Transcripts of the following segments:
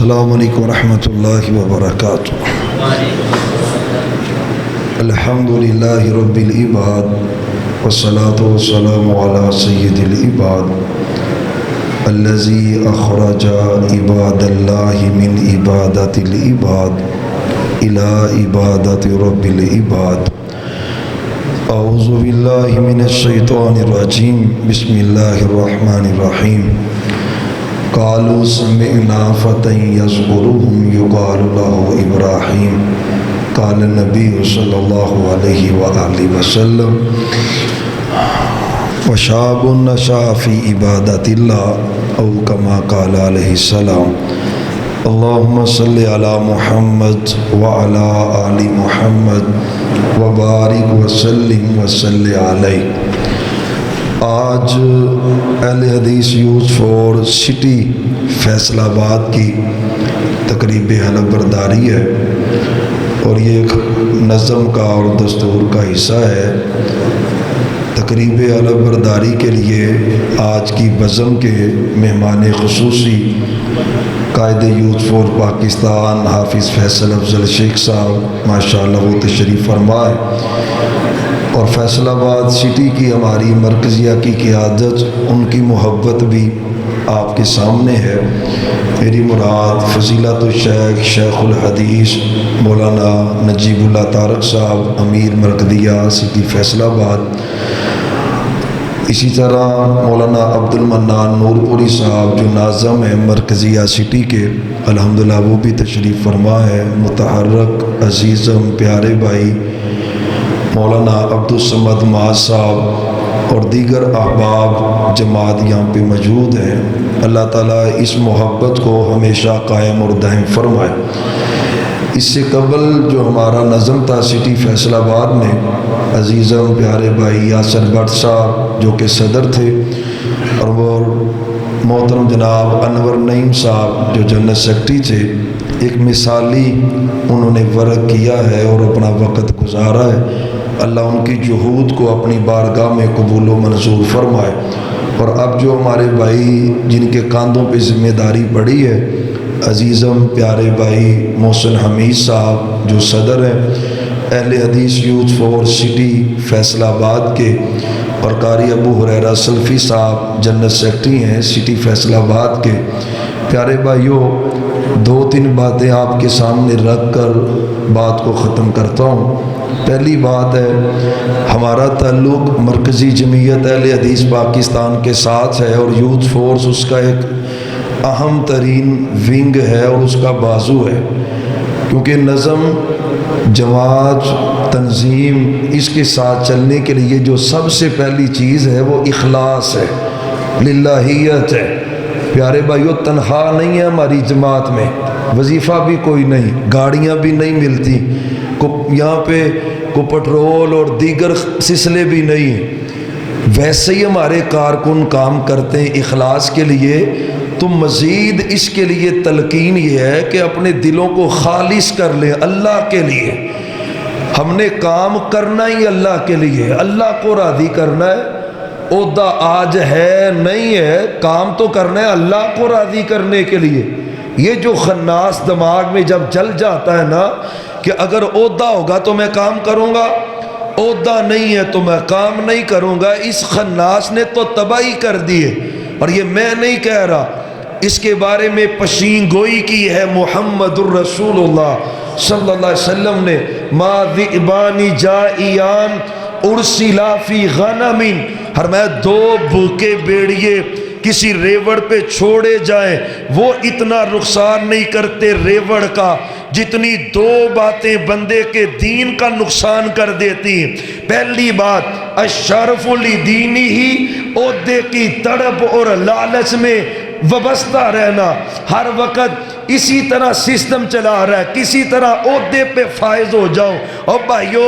السلام علیکم ورحمۃ اللہ وبرکاتہ۔ الحمد للہ رب العباد والصلاة والسلام علی سید العباد الذی اخرج عباد اللہ من عبادت العباد الی عبادت رب العباد۔ اعوذ باللہ من الشیطان الرجیم، بسم اللہ الرحمن الرحیم۔ قالوا سمعنا فتى يذكرهم يقال له إبراهيم قال النبي صلى الله عليه وآله وسلم وشاب نشأ في عبادة الله أو كما قال عليه السلام۔ اللهم صل على محمد وعلى آل محمد وبارك وسلم وصل علیہ۔ آج اہل حدیث یوتھ فور سٹی فیصل آباد کی تقریب حلف برداری ہے، اور یہ ایک نظم کا اور دستور کا حصہ ہے۔ تقریب حلف برداری کے لیے آج کی بزم کے مہمان خصوصی قائد یوتھ فور پاکستان حافظ فیصل افضل شیخ صاحب ماشاءاللہ وہ تشریف فرما ہے، اور فیصل آباد سٹی کی ہماری مرکزیہ کی قیادت، ان کی محبت بھی آپ کے سامنے ہے۔ میری مراد فضیلت الشیخ شیخ الحدیث مولانا نجیب اللہ طارق صاحب امیر مرکزیہ سٹی فیصل آباد، اسی طرح مولانا عبد المنان نورپوری صاحب جو ناظم ہیں مرکزیہ سٹی کے، الحمدللہ وہ بھی تشریف فرما ہے۔ متحرک عزیزم پیارے بھائی مولانا عبدالصمد معاذ صاحب اور دیگر احباب جماعت یہاں پہ موجود ہیں۔ اللہ تعالیٰ اس محبت کو ہمیشہ قائم اور دائم فرمائے۔ اس سے قبل جو ہمارا نظم تھا سٹی فیصل آباد میں، عزیزم پیارے بھائی یاسر بٹ صاحب جو کہ صدر تھے، اور وہ محترم جناب انور نعیم صاحب جو جنرل سیکرٹری تھے، ایک مثالی انہوں نے ورک کیا ہے اور اپنا وقت گزارا ہے۔ اللہ ان کی جہود کو اپنی بارگاہ میں قبول و منظور فرمائے۔ اور اب جو ہمارے بھائی جن کے کاندھوں پہ ذمہ داری پڑی ہے، عزیزم پیارے بھائی محسن حمید صاحب جو صدر ہیں اہل حدیث یوتھ فور سٹی فیصل آباد کے، اور قاری ابو ہریرہ سلفی صاحب جنرل سیکرٹری ہیں سٹی فیصل آباد کے۔ پیارے بھائیوں، دو تین باتیں آپ کے سامنے رکھ کر بات کو ختم کرتا ہوں۔ پہلی بات ہے، ہمارا تعلق مرکزی جمعیت اہل حدیث پاکستان کے ساتھ ہے، اور یوتھ فورس اس کا ایک اہم ترین ونگ ہے اور اس کا بازو ہے، کیونکہ نظم جماعت تنظیم اس کے ساتھ چلنے کے لیے جو سب سے پہلی چیز ہے وہ اخلاص ہے، للہیت ہے۔ پیارے بھائیو، تنہا نہیں ہے ہماری جماعت میں، وظیفہ بھی کوئی نہیں، گاڑیاں بھی نہیں ملتی، یہاں پہ کوئی پٹرول اور دیگر سلسلے بھی نہیں ہیں، ویسے ہی ہمارے کارکن کام کرتے ہیں اخلاص کے لیے۔ تو مزید اس کے لیے تلقین یہ ہے کہ اپنے دلوں کو خالص کر لیں اللہ کے لیے۔ ہم نے کام کرنا ہی اللہ کے لیے، اللہ کو راضی کرنا ہے۔ عہدہ آج ہے نہیں ہے، کام تو کرنا ہے اللہ کو راضی کرنے کے لیے۔ یہ جو خناس دماغ میں جب چل جاتا ہے نا کہ اگر عہدہ ہوگا تو میں کام کروں گا، عہدہ نہیں ہے تو میں کام نہیں کروں گا، اس خناس نے تو تباہی کر دی ہے۔ اور یہ میں نہیں کہہ رہا، اس کے بارے میں پشین گوئی کی ہے محمد الرسول اللہ صلی اللہ علیہ وسلم نے۔ ما ذئبان جائیان ارسلا فی غنم، فرمایا دو بھوکے بیڑیے کسی ریوڑ پہ چھوڑے جائیں وہ اتنا رخصان نہیں کرتے ریوڑ کا جتنی دو باتیں بندے کے دین کا نقصان کر دیتی ہیں۔ پہلی بات، الشرف لدینی ہی، عہدے کی تڑپ اور لالچ میں وابستہ رہنا، ہر وقت اسی طرح سسٹم چلا رہا ہے، کسی طرح عہدے پہ فائز ہو جاؤں۔ اور بھائیو،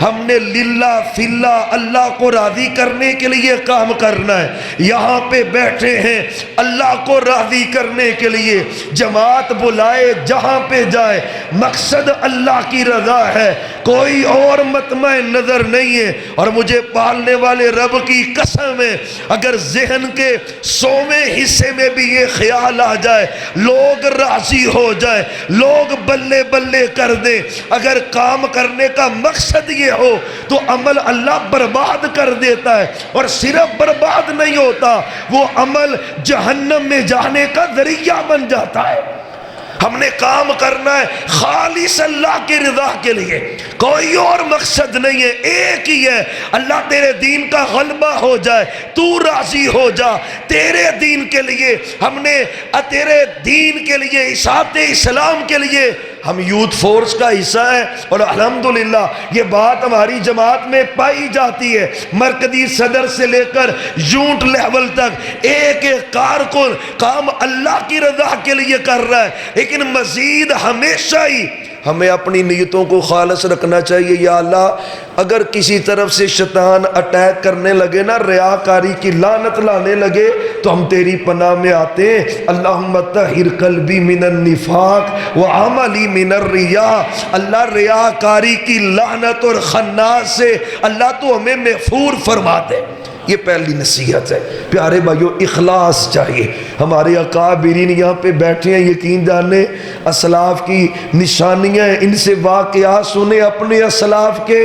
ہم نے للہ فی اللہ اللہ کو راضی کرنے کے لیے کام کرنا ہے۔ یہاں پہ بیٹھے ہیں اللہ کو راضی کرنے کے لیے، جماعت بلائے جہاں پہ جائے مقصد اللہ کی رضا ہے، کوئی اور مطمع نظر نہیں ہے۔ اور مجھے پالنے والے رب کی قسم ہے، اگر ذہن کے 100ویں حصے میں بھی یہ خیال آ جائے لوگ راضی ہو جائے، لوگ بلے بلے کر دیں۔ اگر کام کرنے کا مقصد یہ ہو تو عمل اللہ برباد کر دیتا ہے، اور صرف برباد نہیں ہوتا، وہ عمل جہنم میں جانے کا ذریعہ بن جاتا ہے۔ ہم نے کام کرنا ہے خالص اللہ کی رضا کے لیے، کوئی اور مقصد نہیں ہے، ایک ہی ہے، اللہ تیرے دین کا غلبہ ہو جائے، تو راضی ہو جا۔ تیرے دین کے لیے ہم نے، تیرے دین کے لیے، اشاعت اسلام کے لیے ہم یوتھ فورس کا حصہ ہیں، اور الحمدللہ یہ بات ہماری جماعت میں پائی جاتی ہے، مرکزی صدر سے لے کر یونٹ لیول تک ایک ایک کارکن کام اللہ کی رضا کے لیے کر رہا ہے، لیکن مزید ہمیشہ ہی ہمیں اپنی نیتوں کو خالص رکھنا چاہیے۔ یا اللہ اگر کسی طرف سے شیطان اٹیک کرنے لگے نا، ریاکاری کی لعنت لانے لگے، تو ہم تیری پناہ میں آتے ہیں۔ اللہم طہر قلبی من النفاق وعملی من الریا۔ اللہ ریاکاری کی لعنت اور خناس سے اللہ تو ہمیں محفوظ فرما دے۔ یہ پہلی نصیحت ہے۔ پیارے بھائیو، اخلاص چاہیے۔ ہمارے اکابرین یہاں پہ بیٹھے ہیں، یقین جانے اسلاف کی نشانیاں ہیں، ان سے واقعات سنیں اپنے اسلاف کے،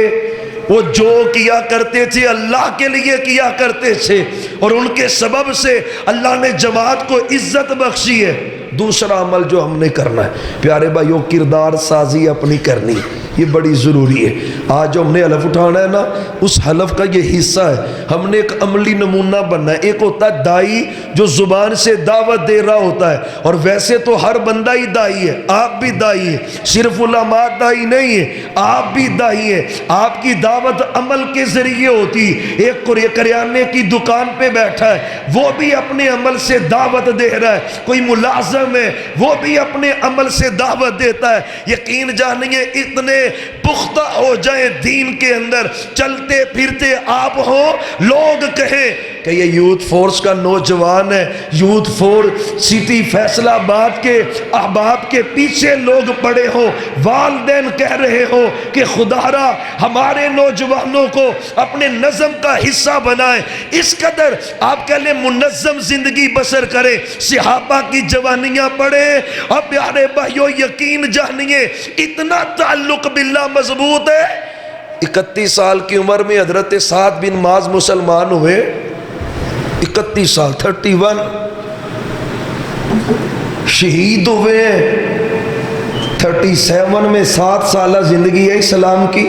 وہ جو کیا کرتے تھے اللہ کے لیے کیا کرتے تھے، اور ان کے سبب سے اللہ نے جماعت کو عزت بخشی ہے۔ دوسرا عمل جو ہم نے کرنا ہے پیارے بھائیو، کردار سازی اپنی کرنی، یہ بڑی ضروری ہے۔ آج جو ہم نے حلف اٹھانا ہے نا، اس حلف کا یہ حصہ ہے، ہم نے ایک عملی نمونہ بننا ہے۔ ایک ہوتا ہے دائی جو زبان سے دعوت دے رہا ہوتا ہے، اور ویسے تو ہر بندہ ہی دائی ہے، آپ بھی دائی ہیں، صرف علماء دائی نہیں ہیں، آپ بھی دائی ہیں۔ آپ کی دعوت عمل کے ذریعے ہوتی۔ ایک کریانے کی دکان پہ بیٹھا ہے، وہ بھی اپنے عمل سے دعوت دے رہا ہے۔ کوئی ملازم ہے، وہ بھی اپنے عمل سے دعوت دیتا ہے۔ یقین جانیے اتنے پختہ ہو جائیں دین کے اندر، چلتے پھرتے آپ ہوں، لوگ کہیں کہ یہ یوتھ فورس کا نوجوان ہے، یوتھ فورس سٹی فیصل آباد کے احباب کے پیچھے لوگ پڑے ہوں، والدین کہہ رہے ہوں کہ خدا را ہمارے نوجوانوں کو اپنے نظم کا حصہ بنائیں۔ اس قدر آپ کہہ لیں منظم زندگی بسر کریں، صحابہ کی جوانیاں پڑھیں، اور پیارے بھائیو یقین جانیے اتنا تعلق باللہ مضبوط ہے۔ 31 سال کی عمر میں حضرت سعد بن معاذ مسلمان ہوئے، 31 سال 31 شہید ہوئے ہیں، 37 میں 7 سالہ زندگی ہے اسلام کی،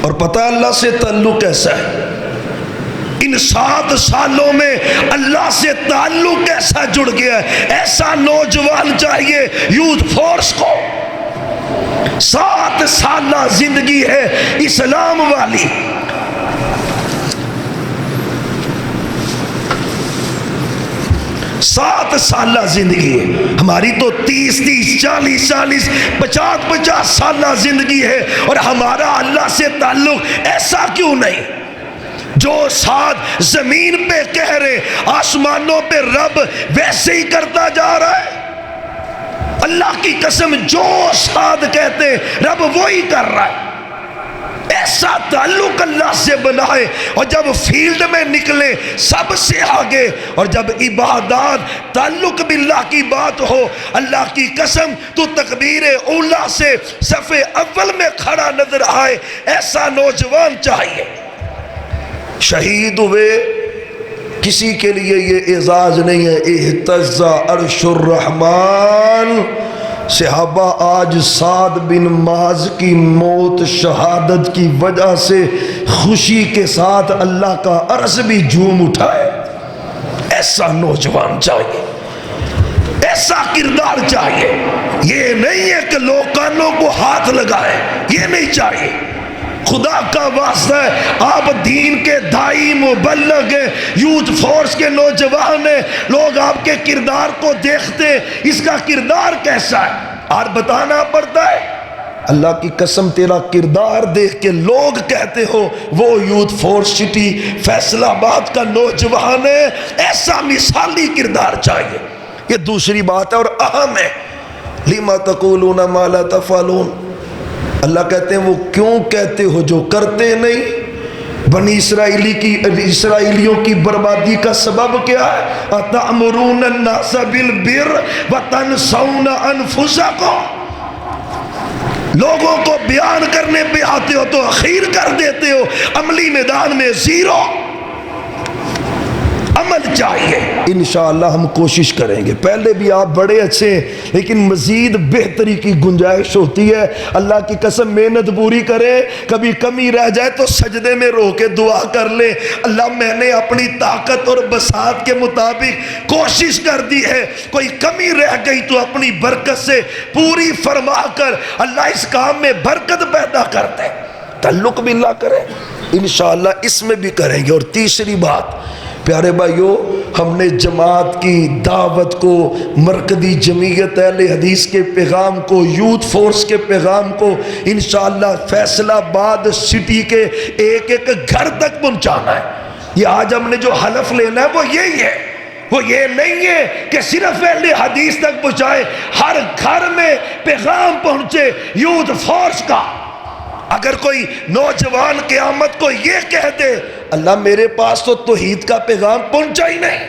اور پتہ اللہ سے تعلق کیسا ہے۔ ان 7 سالوں میں اللہ سے تعلق کیسا جڑ گیا ہے۔ ایسا نوجوان چاہیے یوتھ فورس کو۔ 7 سالہ زندگی ہے اسلام والی، 7 سالہ زندگی ہے۔ ہماری تو 30 40 50 سالہ زندگی ہے، اور ہمارا اللہ سے تعلق ایسا کیوں نہیں؟ جو ساتھ زمین پہ کہہ رہے آسمانوں پہ رب ویسے ہی کرتا جا رہا ہے۔ اللہ کی قسم جو ساتھ کہتے رب وہی کر رہا ہے۔ ایسا تعلق اللہ سے بنائے، اور جب فیلڈ میں نکلے سب سے آگے، اور جب عبادات تعلق باللہ کی بات ہو، اللہ کی قسم تو تکبیر اولا سے صف اول میں کھڑا نظر آئے۔ ایسا نوجوان چاہیے۔ شہید ہوئے، کسی کے لیے یہ اعزاز نہیں ہے۔ اہتز عرش الرحمن۔ صحابہ آج سعد بن معاذ کی موت شہادت کی وجہ سے خوشی کے ساتھ اللہ کا عرش بھی جھوم اٹھائے۔ ایسا نوجوان چاہیے، ایسا کردار چاہیے۔ یہ نہیں ہے کہ لوگ کانوں کو ہاتھ لگائے، یہ نہیں چاہیے۔ خدا کا واسطہ ہے، آپ دین کے دائی مبلغ ہیں، یوتھ فورس کے نوجوان ہیں، لوگ آپ کے کردار کو دیکھتے ہیں، اس کا کردار کیسا ہے اور بتانا پڑتا ہے۔ اللہ کی قسم تیرا کردار دیکھ کے لوگ کہتے ہو وہ یوتھ فورس سٹی فیصل آباد کا نوجوان ہے۔ ایسا مثالی کردار چاہیے۔ یہ دوسری بات ہے اور اہم ہے۔ لِمَا تَقُولُونَ مَا لَا تَفْعَلُونَ۔ اللہ کہتے ہیں وہ کیوں کہتے ہو جو کرتے نہیں۔ بنی اسرائیلیوں کی بربادی کا سبب کیا ہے؟ اَتَأْمُرُونَ النَّاسَ بِالْبِرِّ وَتَنْسَوْنَ أَنفُسَكُمْ، لوگوں کو بیان کرنے پہ آتے ہو تو اخیر کر دیتے ہو، عملی میدان میں زیرو۔ عمل چاہیے، انشاءاللہ ہم کوشش کریں گے۔ پہلے بھی آپ بڑے اچھے ہیں لیکن مزید بہتری کی گنجائش ہوتی ہے۔ اللہ کی قسم محنت پوری کریں، کبھی کمی رہ جائے تو سجدے میں رو کے دعا کر لیں، اللہ میں نے اپنی طاقت اور بساط کے مطابق کوشش کر دی ہے، کوئی کمی رہ گئی تو اپنی برکت سے پوری فرما کر اللہ اس کام میں برکت پیدا کرتے ہیں۔ تعلق بھی اللہ کریں، انشاءاللہ اس میں بھی کریں گے۔ اور تیسری بات پیارے بھائیو، ہم نے جماعت کی دعوت کو، مرکزی جمعیت اہل حدیث کے پیغام کو، یوتھ فورس کے پیغام کو انشاءاللہ فیصل آباد سٹی کے ایک ایک گھر تک پہنچانا ہے۔ یہ آج ہم نے جو حلف لینا ہے وہ یہی ہے، وہ یہ نہیں ہے کہ صرف اہل حدیث تک پہنچائے، ہر گھر میں پیغام پہنچے یوتھ فورس کا۔ اگر کوئی نوجوان قیامت کو یہ کہہ دے اللہ میرے پاس تو توحید کا پیغام پہنچا ہی نہیں،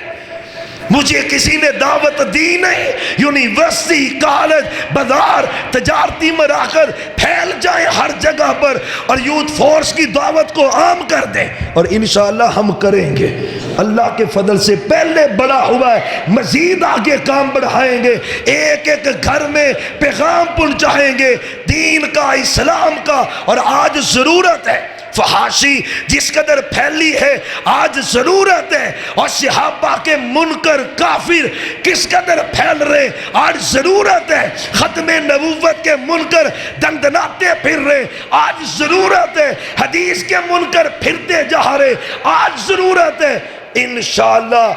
مجھے کسی نے دعوت دی نہیں، یونیورسٹی، کالج، بازار، تجارتی مراکز پھیل جائیں ہر جگہ پر اور یوتھ فورس کی دعوت کو عام کر دیں، اور انشاءاللہ ہم کریں گے۔ اللہ کے فضل سے پہلے بڑا ہوا ہے، مزید آگے کام بڑھائیں گے، ایک ایک گھر میں پیغام پہنچائیں گے دین کا، اسلام کا۔ اور آج ضرورت ہے، فحاشی جس قدر پھیلی ہے آج ضرورت ہے، اور صحابہ کے منکر کافر کس قدر پھیل رہے آج ضرورت ہے، ختم نبوت کے منکر دندناتے پھر رہے آج ضرورت ہے، حدیث کے منکر پھرتے جا رہے آج ضرورت ہے۔ انشاءاللہ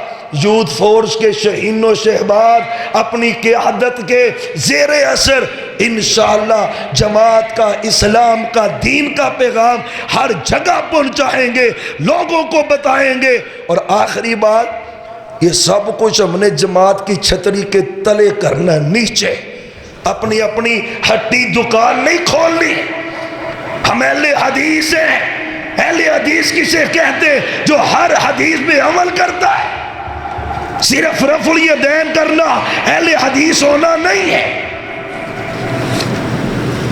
یوتھ فورس کے شہین و شہباز اپنی قیادت کے زیر اثر انشاءاللہ جماعت کا، اسلام کا، دین کا پیغام ہر جگہ پہنچائیں گے، لوگوں کو بتائیں گے۔ اور آخری بات، یہ سب کچھ ہم نے جماعت کی چھتری کے تلے کرنا ہے، نیچے اپنی اپنی ہٹی دکان نہیں کھولنی۔ ہم اہل حدیث ہیں، اہل حدیث کسے کہتے ہیں؟ جو ہر حدیث پہ عمل کرتا ہے، صرف رفع الیدین کرنا اہل حدیث ہونا نہیں ہے،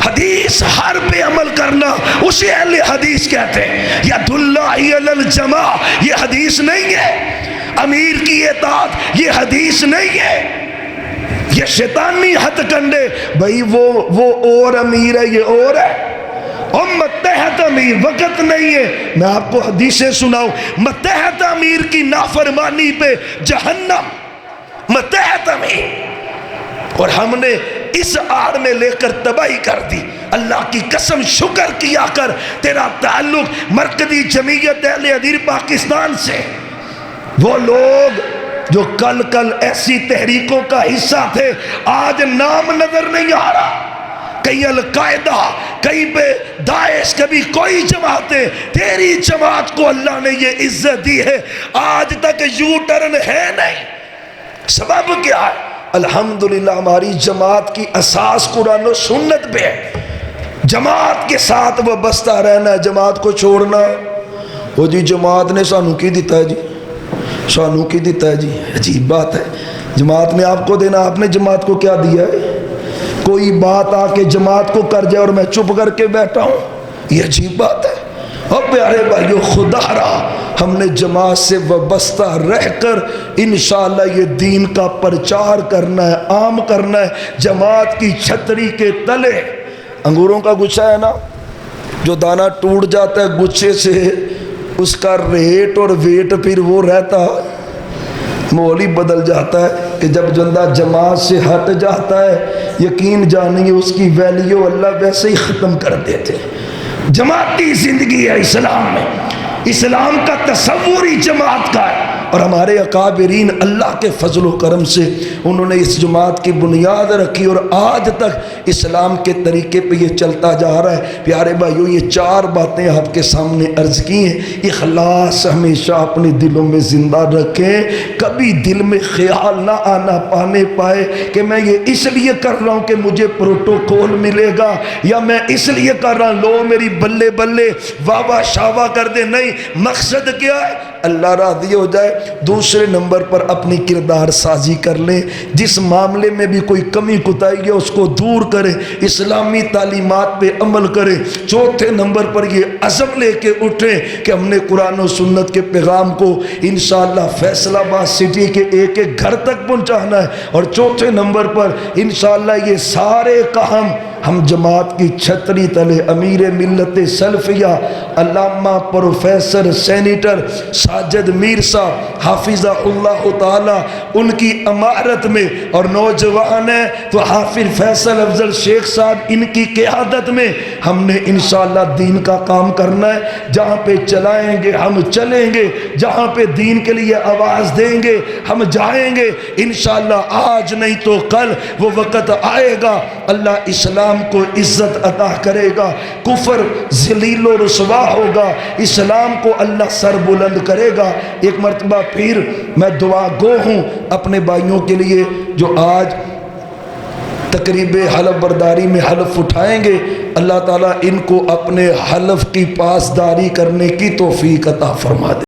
حدیث ہر پہ عمل کرنا اسے اہل حدیث کہتے ہیں۔ ید اللہ علی الجماع یہ حدیث نہیں ہے، امیر کی اطاعت یہ حدیث نہیں ہے، یہ شیطانی ہتھ کنڈے بھائی وہ اور امیر ہے، یہ اور ہے، متحد امیر وقت نہیں ہے۔ میں آپ کو حدیثیں سناؤں، متحد امیر کی نافرمانی پہ جہنم، متحد امیر، اور ہم نے اس آڑ میں لے کر تباہی کر دی۔ اللہ کی قسم شکر کیا کر، تیرا تعلق مرکزی جمعیت اہل حدیث پاکستان سے، وہ لوگ جو کل ایسی تحریکوں کا حصہ تھے آج نام نظر نہیں آ رہا، کہیں القاعدہ، کہیں پہ داعش، کبھی کوئی جماعتیں، تیری جماعت کو اللہ نے یہ عزت دی ہے، آج تک یو ٹرن ہے نہیں۔ سبب کیا ہے؟ الحمدللہ ہماری جماعت کی اساس قرآن و سنت پہ ہے، جماعت کے ساتھ وابستہ رہنا ہے، جماعت کو چھوڑنا وہ جی جماعت نے سانو کی دیتا ہے، جی سانو کی دیتا ہے، جی عجیب بات ہے، جماعت نے آپ کو دینا، آپ نے جماعت کو کیا دیا ہے؟ کوئی بات آ کے جماعت کو کر جائے اور میں چپ کر کے بیٹھا ہوں، یہ عجیب بات ہے۔ اور پیارے بھائیو، خدا رہا ہم نے جماعت سے وابستہ رہ کر انشاءاللہ یہ دین کا پرچار کرنا ہے، عام کرنا ہے، جماعت کی چھتری کے تلے۔ انگوروں کا گچھا ہے نا، جو دانہ ٹوٹ جاتا ہے گچھے سے، اس کا ریٹ اور ویٹ پھر وہ رہتا، مول ہی بدل جاتا ہے کہ جب بندہ جماعت سے ہٹ جاتا ہے، یقین جانیے اس کی ویلیو اللہ ویسے ہی ختم کر دیتے۔ جماعتی زندگی ہے اسلام میں، اسلام کا تصور ہی جماعت کا ہے۔ اور ہمارے اکابرین اللہ کے فضل و کرم سے انہوں نے اس جماعت کی بنیاد رکھی اور آج تک اسلام کے طریقے پہ یہ چلتا جا رہا ہے۔ پیارے بھائیو، یہ 4 باتیں آپ کے سامنے عرض کی ہیں۔ اخلاص ہمیشہ اپنے دلوں میں زندہ رکھیں، کبھی دل میں خیال نہ آنا پانے پائے کہ میں یہ اس لیے کر رہا ہوں کہ مجھے پروٹوکول ملے گا، یا میں اس لیے کر رہا ہوں لو میری بلے بلے واہ واہ شاوا کر دے۔ نہیں، مقصد کیا ہے؟ اللہ راضی ہو جائے۔ دوسرے نمبر پر اپنی کردار سازی کر لیں، جس معاملے میں بھی کوئی کمی کوتاہی ہے اس کو دور کریں، اسلامی تعلیمات پہ عمل کریں۔ چوتھے نمبر پر یہ عزم لے کے اٹھیں کہ ہم نے قرآن و سنت کے پیغام کو انشاءاللہ فیصل آباد سٹی کے ایک ایک گھر تک پہنچانا ہے۔ اور چوتھے نمبر پر انشاءاللہ یہ سارے کام ہم جماعت کی چھتری تلے امیر ملت سلفیہ علامہ پروفیسر سینیٹر ساجد میر صاحب حافظہ اللہ تعالی ان کی امارت میں، اور نوجوان ہیں تو حافظ فیصل افضل شیخ صاحب ان کی قیادت میں ہم نے انشاءاللہ دین کا کام کرنا ہے۔ جہاں پہ چلائیں گے ہم چلیں گے، جہاں پہ دین کے لیے آواز دیں گے ہم جائیں گے انشاءاللہ۔ آج نہیں تو کل وہ وقت آئے گا، اللہ اسلام کو عزت عطا کرے گا، کفر ذلیل و رسوا ہوگا، اسلام کو اللہ سر بلند کرے گا۔ ایک مرتبہ پھر میں دعا گو ہوں اپنے بھائیوں کے لیے جو آج تقریب حلف برداری میں حلف اٹھائیں گے، اللہ تعالیٰ ان کو اپنے حلف کی پاسداری کرنے کی توفیق عطا فرما دے۔